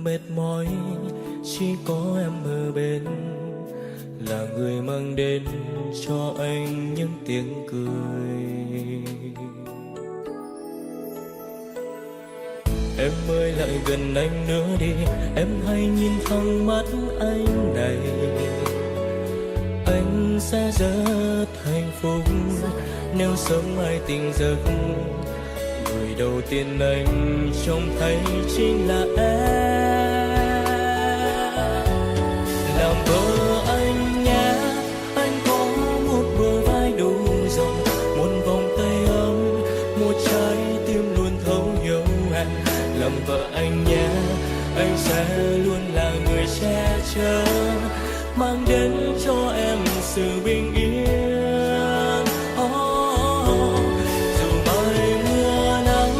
mệt mỏi, chỉ có em ở bên là người mang đến cho anh những tiếng cười. Em ơi lại gần anh nữa đi, em hãy nhìn thẳng mắt anh này. Anh sẽ rất hạnh phúc nếu sớm mai tỉnh giấc, người đầu tiên anh trông thấy chính là em. Làm vợ anh nhé, anh có một bờ vai đủ rộng, một vòng tay ấm, một trái tim luôn thấu hiểu em. Làm vợ anh nhé, anh sẽ luôn là người che chở, mang đến cho em sự bình yên. Dù mai mưa nắng,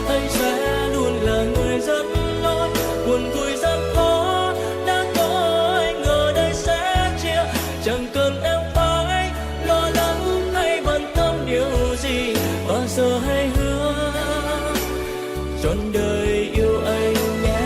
anh sẽ luôn là người dẫn lối. Buồn vui gian khó đã có anh ở đây sẽ chia, chẳng cần em phải lo lắng hay bận tâm điều gì. Bao giờ hãy hứa trọn đời yêu anh nhé.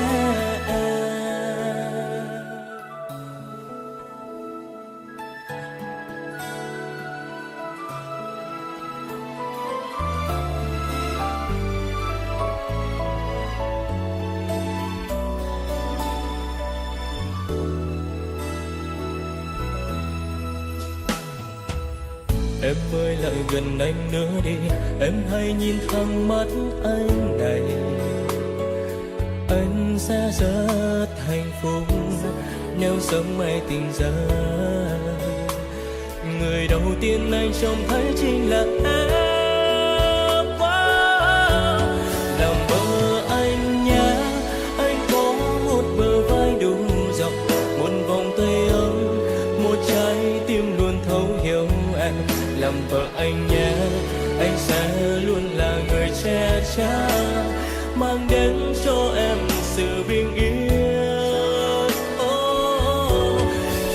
Em ơi lại gần anh nữa đi, em hãy nhìn thẳng mắt anh này. Anh sẽ rất hạnh phúc nếu sớm mai tỉnh giấc, người đầu tiên anh trông thấy chính là em. Làm vợ anh nhé, anh có một bờ vai đủ rộng, một vòng tay ấm, một trái tim luôn thấu hiểu em. Làm vợ anh nhé, anh sẽ luôn là người che chở, mang đến cho em sự bình yên.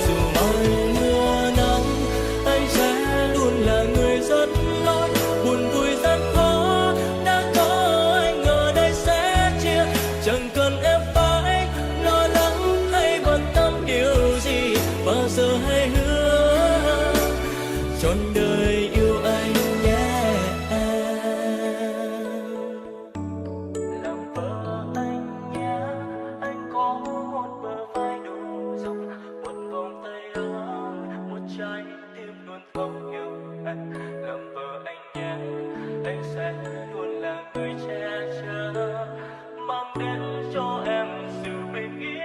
Dù mai mưa nắng, anh sẽ luôn là người dẫn lối. Buồn vui gian khó đã có anh ở đây sẽ chia, chẳng cần em phải lo lắng hay bận tâm điều gì. Bao giờ hãy hứa trọn đời yêu anh nhé. Làm vợ anh nhé, anh có một bờ vai đủ rộng, một vòng tay ấm, một trái tim luôn thấu hiểu anh. Làm vợ anh nhé, anh sẽ luôn là người che chở, mang đến cho em sự bình yên.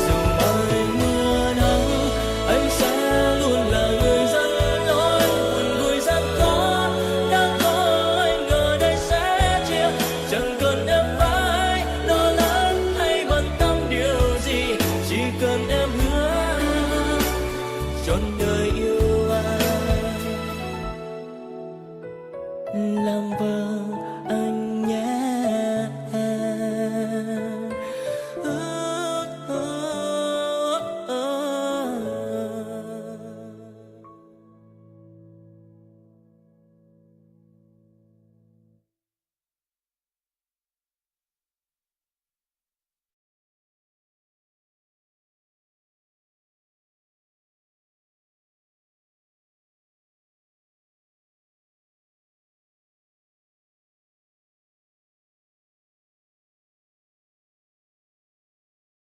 Dù mai mưa nắng, anh sẽ luôn là người dẫn lối. Buồn vui gian khó đã có anh ở đây sẽ chia, chẳng cần em phải lo lắng hay bận tâm điều gì. Chỉ cần em hứa trọn đời yêu anh. Làm vợ